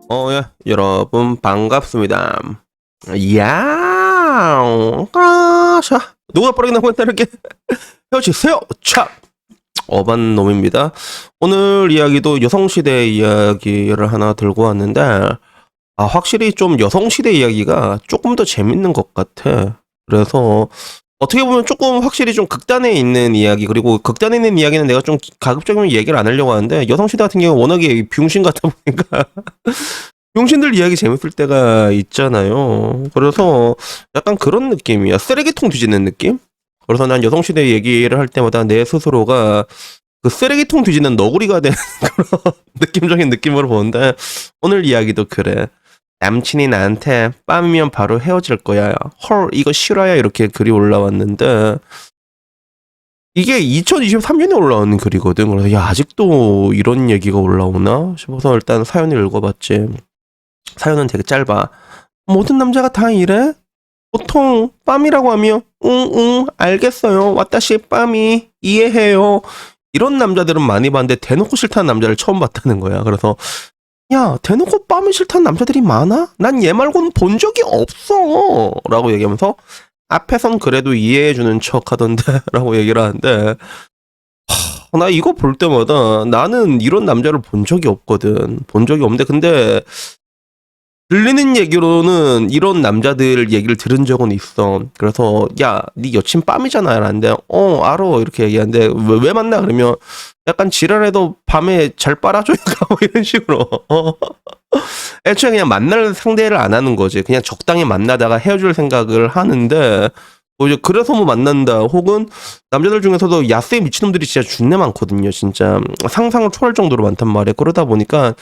예, 여러분 반갑습니다. 야, 자, 누가 빠르게 나고 이렇게 헤어지세요. 차, 어반 놈입니다. 오늘 이야기도 여성시대 이야기를 하나 들고 왔는데, 확실히 좀 여성시대 이야기가 조금 더 재밌는 것 같아. 그래서 어떻게 보면 조금 확실히 좀 극단에 있는 이야기, 그리고 극단에 있는 이야기는 내가 좀 가급적이면 얘기를 안 하려고 하는데, 여성시대 같은 경우 워낙에 병신 같다 보니까 용신들 이야기 재밌을 때가 있잖아요. 그래서 약간 그런 느낌이야. 쓰레기통 뒤지는 느낌? 그래서 난 여성시대 얘기를 할 때마다 내 스스로가 그 쓰레기통 뒤지는 너구리가 되는 그런 느낌적인 느낌으로 보는데, 오늘 이야기도 그래. 남친이 나한테 빰이면 바로 헤어질 거야. 헐, 이거 실화야. 이렇게 글이 올라왔는데, 이게 2023년에 올라온 글이거든. 그래서 야, 아직도 이런 얘기가 올라오나 싶어서 일단 사연을 읽어봤지. 사연은 되게 짧아. 모든 남자가 다 이래? 보통 빰이라고 하면 응응 알겠어요. 와타시 빰이 이해해요. 이런 남자들은 많이 봤는데 대놓고 싫다는 남자를 처음 봤다는 거야. 그래서 야, 대놓고 빰이 싫다는 남자들이 많아? 난 얘 말고는 본 적이 없어. 라고 얘기하면서 앞에선 그래도 이해해주는 척 하던데 라고 얘기를 하는데, 나 이거 볼 때마다 나는 이런 남자를 본 적이 없거든. 본 적이 없는데, 근데 들리는 얘기로는 이런 남자들 얘기를 들은 적은 있어. 그래서 야, 네 여친 빰이잖아. 라는데 알아. 이렇게 얘기하는데 왜 만나? 그러면 약간 지랄해도 밤에 잘 빨아줘니까 뭐 이런 식으로. 애초에 그냥 만날 상대를 안 하는 거지. 그냥 적당히 만나다가 헤어질 생각을 하는데, 뭐 이제 그래서 뭐 만난다. 혹은 남자들 중에서도 야스에 미친놈들이 진짜 존내 많거든요. 진짜 상상을 초월 정도로 많단 말이야. 그러다 보니까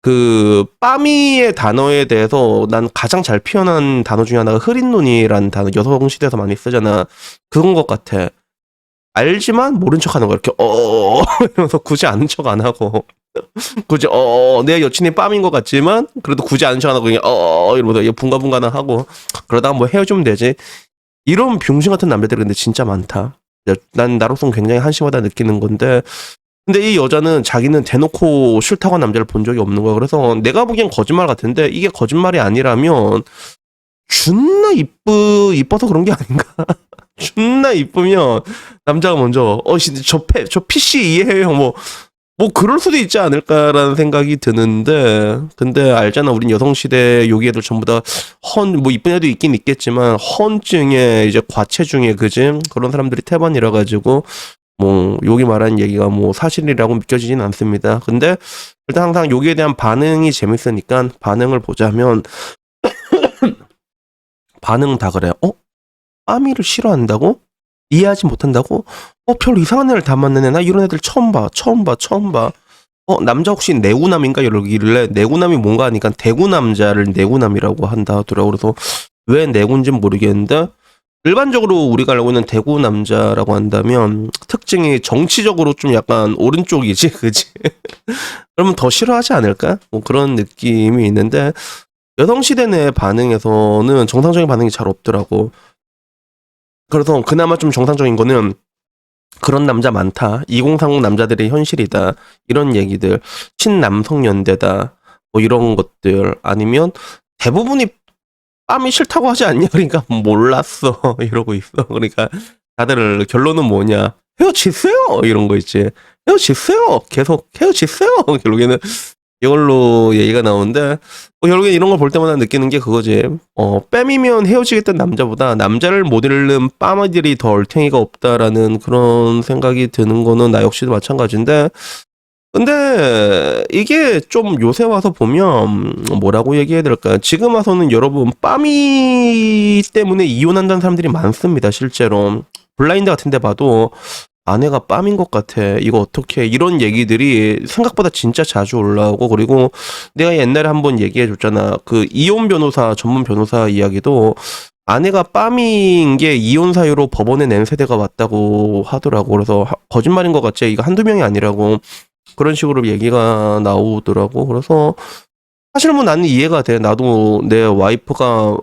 그 빠미의 단어에 대해서 난 가장 잘 표현한 단어 중에 하나가 흐린 눈이라는 단어, 여성시대에서 많이 쓰잖아. 그건 것 같아. 알지만 모른 척하는 거야. 이렇게 이러면서 굳이 아는 척 안 하고 굳이 내 여친이 빰인 것 같지만 그래도 굳이 아는 척 안 하고 그냥 이러면서 얘 분가분가나 하고 그러다가 뭐 헤어지면 되지. 이런 병신 같은 남자들이 근데 진짜 많다. 난 나로서는 굉장히 한심하다 느끼는 건데, 근데 이 여자는 자기는 대놓고 싫다고 한 남자를 본 적이 없는 거야. 그래서 내가 보기엔 거짓말 같은데, 이게 거짓말이 아니라면 존나 이뻐서 그런 게 아닌가? 존나 이쁘면 남자가 먼저 저 PC 이해해요. 뭐 그럴 수도 있지 않을까라는 생각이 드는데, 근데 알잖아, 우린 여성시대 여기 애들 전부 다 뭐 이쁜 애도 있긴 있겠지만 헌증에 이제 과체중에 그지 그런 사람들이 태반이라 가지고 뭐 여기 말하는 얘기가 뭐 사실이라고 믿겨지진 않습니다. 근데 일단 항상 여기에 대한 반응이 재밌으니까 반응을 보자면, 반응은 다 그래. 빠미를 싫어한다고? 이해하지 못한다고? 별 이상한 애를 다 만나네. 나 이런 애들 처음 봐. 남자 혹시 내구남인가? 이러길래 내구남이 뭔가 하니까 대구남자를 내구남이라고 한다 하더라고. 그래서 왜 내구인지는 모르겠는데, 일반적으로 우리가 알고 있는 대구남자라고 한다면 특징이 정치적으로 좀 약간 오른쪽이지, 그지? 그러면 더 싫어하지 않을까? 뭐 그런 느낌이 있는데, 여성시대 내 반응에서는 정상적인 반응이 잘 없더라고. 그래서 그나마 좀 정상적인 거는 그런 남자 많다. 2030 남자들의 현실이다. 이런 얘기들. 친남성연대다. 뭐 이런 것들. 아니면 대부분이 빰이 싫다고 하지 않냐? 그러니까 몰랐어. 이러고 있어. 그러니까 다들 결론은 뭐냐? 헤어지세요. 이런 거 있지. 헤어지세요. 계속 헤어지세요. 결국에는 이걸로 얘기가 나오는데, 결국엔 이런 걸 볼 때마다 느끼는 게 그거지. 뺨이면 헤어지겠다는 남자보다 남자를 못 잃는 빠마들이 더 얼탱이가 없다라는 그런 생각이 드는 거는 나 역시도 마찬가지인데, 근데 이게 좀 요새 와서 보면 뭐라고 얘기해야 될까? 지금 와서는 여러분 빠미 때문에 이혼한다는 사람들이 많습니다. 실제로 블라인드 같은 데 봐도 아내가 빰인 것 같아. 이거 어떻게? 이런 얘기들이 생각보다 진짜 자주 올라오고, 그리고 내가 옛날에 한번 얘기해 줬잖아. 그 이혼 변호사, 전문 변호사 이야기도 아내가 빰인 게 이혼 사유로 법원에 낸 세대가 맞다고 하더라고. 그래서 거짓말인 것 같지? 이거 한두 명이 아니라고. 그런 식으로 얘기가 나오더라고. 그래서 사실 뭐 나는 이해가 돼. 나도 내 와이프가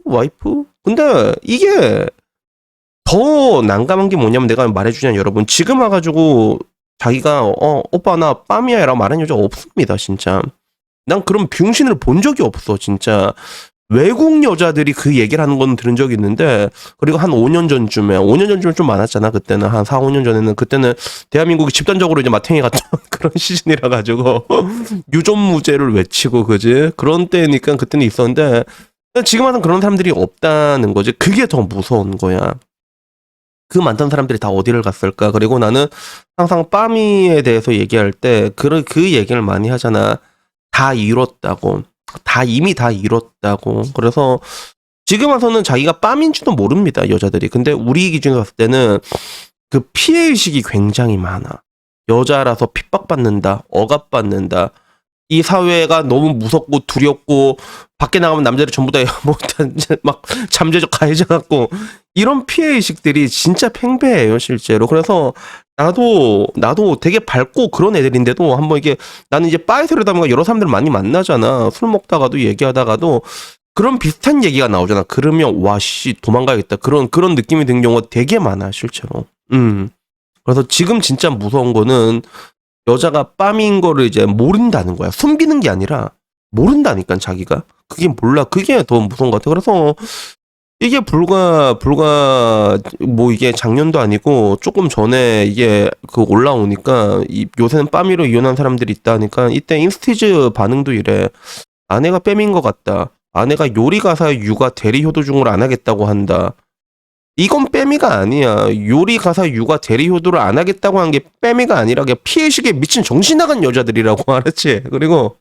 와이프? 근데 이게 더 난감한 게 뭐냐면, 내가 말해주잖아, 여러분. 지금 와가지고 자기가 오빠 나 빰이야 라고 말하는 여자 없습니다, 진짜. 난 그런 병신을 본 적이 없어 진짜. 외국 여자들이 그 얘기를 하는 건 들은 적이 있는데, 그리고 한 5년 전쯤에 좀 많았잖아. 그때는 한 4, 5년 전에는, 그때는 대한민국이 집단적으로 이제 마탱이 같은 그런 시즌이라 가지고 유존무죄를 외치고 그지 그런 때니까 그때는 있었는데, 지금 와서는 그런 사람들이 없다는 거지. 그게 더 무서운 거야. 그 많던 사람들이 다 어디를 갔을까? 그리고 나는 항상 빠미에 대해서 얘기할 때 그 얘기를 많이 하잖아. 다 이뤘다고. 이미 다 이뤘다고. 그래서 지금 와서는 자기가 빰인지도 모릅니다, 여자들이. 근데 우리 기준에 봤을 때는 그 피해의식이 굉장히 많아. 여자라서 핍박받는다, 억압받는다. 이 사회가 너무 무섭고 두렵고, 밖에 나가면 남자들 전부 다 막 잠재적 가해자 같고, 이런 피해의식들이 진짜 팽배해요, 실제로. 그래서 나도 되게 밝고 그런 애들인데도 한번 이게, 나는 이제 바에서 이러다 보니까 여러 사람들 많이 만나잖아. 술 먹다가도 얘기하다가도 그런 비슷한 얘기가 나오잖아. 그러면 와씨 도망가야겠다. 그런 느낌이 든 경우가 되게 많아, 실제로. 그래서 지금 진짜 무서운 거는 여자가 빰인 거를 이제 모른다는 거야. 숨기는 게 아니라 모른다니까, 자기가. 그게 몰라. 그게 더 무서운 것 같아. 그래서 이게 뭐 이게 작년도 아니고 조금 전에 이게 그 올라오니까, 요새는 빰이로 이혼한 사람들이 있다니까, 이때 인스티즈 반응도 이래. 아내가 뺨인 것 같다. 아내가 요리 가사 육아 대리 효도 중을 안 하겠다고 한다. 이건 빼미가 아니야. 요리 가사 육아 대리 효도를 안 하겠다고 한 게 빼미가 아니라 그냥 피해식에 미친 정신 나간 여자들이라고. 알았지? 그리고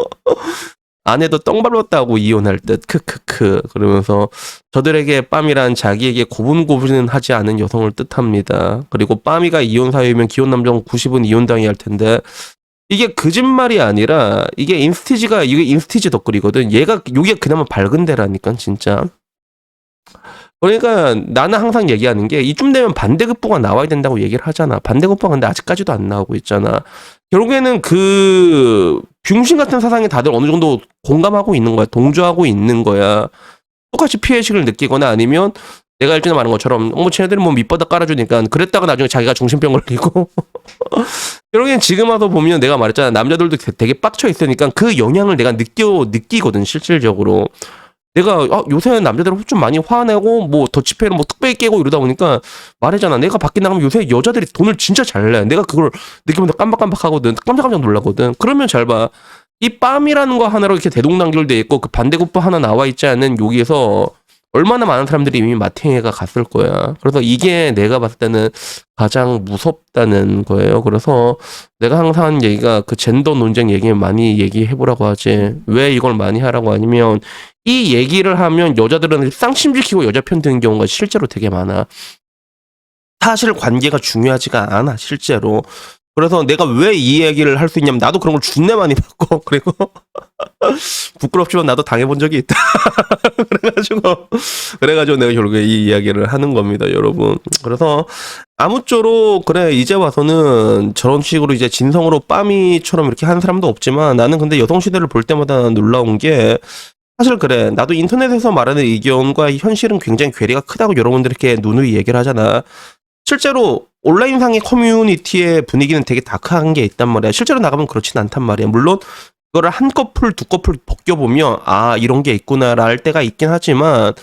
아내도 똥 밟았다고 이혼할 듯. 크크크. 그러면서 저들에게 빰이란 자기에게 고분고분은 하지 않은 여성을 뜻합니다. 그리고 빰이가 이혼 사유이면 기혼 남성 90은 이혼당해야 할 텐데, 이게 거짓말이 아니라 이게 인스티지 덧글이거든. 요게 그나마 밝은 데라니까 진짜. 그러니까 나는 항상 얘기하는 게, 이쯤 되면 반대급부가 나와야 된다고 얘기를 하잖아. 반대급부가 근데 아직까지도 안 나오고 있잖아. 결국에는 그 병신 같은 사상에 다들 어느 정도 공감하고 있는 거야. 동조하고 있는 거야. 똑같이 피해의식을 느끼거나, 아니면 내가 일전에 말한 것처럼 쟤네들은 뭐 밑바닥 깔아주니까 그랬다가 나중에 자기가 정신병 걸리고. 결국엔 지금 와서 보면 내가 말했잖아. 남자들도 되게 빡쳐 있으니까 그 영향을 내가 느끼거든, 실질적으로. 내가 요새는 남자들은 좀 많이 화내고 뭐 더치페이를 뭐 특별히 깨고 이러다 보니까 말했잖아. 내가 밖에 나가면 요새 여자들이 돈을 진짜 잘 내. 내가 그걸 느끼면서 깜박깜박하거든. 깜짝깜짝 놀라거든. 그러면 잘 봐. 이 빰이라는 거 하나로 이렇게 대동단결돼 있고 그 반대급부 하나 나와 있지 않은 여기에서 얼마나 많은 사람들이 이미 마탱이가 갔을 거야. 그래서 이게 내가 봤을 때는 가장 무섭다는 거예요. 그래서 내가 항상 하는 얘기가 그 젠더 논쟁 얘기 많이 얘기해보라고 하지. 왜 이걸 많이 하라고 하냐면, 이 얘기를 하면 여자들은 쌍심질 키고 여자 편 드는 경우가 실제로 되게 많아. 사실 관계가 중요하지가 않아, 실제로. 그래서 내가 왜 이 얘기를 할 수 있냐면, 나도 그런 걸 준내 많이 받고, 그리고 부끄럽지만 나도 당해본 적이 있다. 그래가지고 내가 결국에 이 이야기를 하는 겁니다, 여러분. 그래서 아무쪼록 그래, 이제 와서는 저런 식으로 이제 진성으로 빰이처럼 이렇게 하는 사람도 없지만, 나는 근데 여성시대를 볼 때마다 놀라운 게, 사실 그래, 나도 인터넷에서 말하는 의견과 현실은 굉장히 괴리가 크다고 여러분들 이렇게 누누이 얘기를 하잖아. 실제로 온라인상의 커뮤니티의 분위기는 되게 다크한 게 있단 말이야. 실제로 나가면 그렇진 않단 말이야. 물론 그거를 한 커플 두 커플 벗겨보면 이런 게 있구나 랄 때가 있긴 하지만,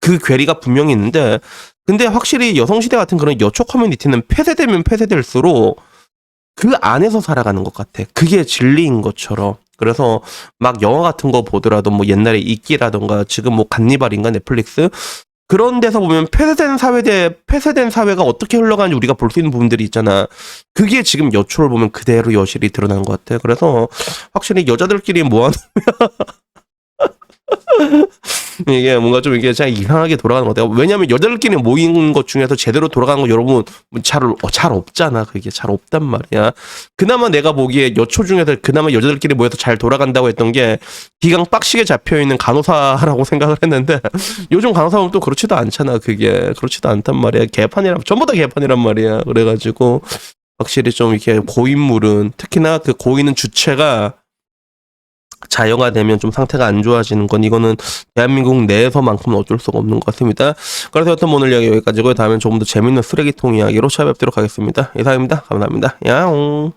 그 괴리가 분명히 있는데, 근데 확실히 여성시대 같은 그런 여초 커뮤니티는 폐쇄되면 폐쇄될수록 그 안에서 살아가는 것 같아. 그게 진리인 것처럼. 그래서 막 영화 같은 거 보더라도 뭐 옛날에 이끼라던가 지금 뭐 갓니발인가 넷플릭스, 그런 데서 보면 폐쇄된 사회가 어떻게 흘러가는지 우리가 볼 수 있는 부분들이 있잖아. 그게 지금 여초를 보면 그대로 여실히 드러나는 것 같아. 그래서 확실히 여자들끼리 모아놓으면 이게 뭔가 좀 이게 잘 이상하게 돌아가는 것 같아요. 왜냐면 여자들끼리 모인 것 중에서 제대로 돌아가는 거 여러분 잘 없잖아. 그게 잘 없단 말이야. 그나마 내가 보기에 여초 중에서 그나마 여자들끼리 모여서 잘 돌아간다고 했던 게 기강 빡시게 잡혀있는 간호사라고 생각을 했는데, 요즘 간호사는 또 그렇지도 않잖아. 그게 그렇지도 않단 말이야. 전부 다 개판이란 말이야. 그래가지고 확실히 좀 이렇게 고인물은, 특히나 그 고인은 주체가 자녀가 되면 좀 상태가 안 좋아지는 건, 이거는 대한민국 내에서만큼은 어쩔 수가 없는 것 같습니다. 그래서 여튼 오늘 이야기 여기까지고요. 다음엔 조금 더 재밌는 쓰레기통 이야기로 찾아뵙도록 하겠습니다. 이상입니다. 감사합니다. 야옹.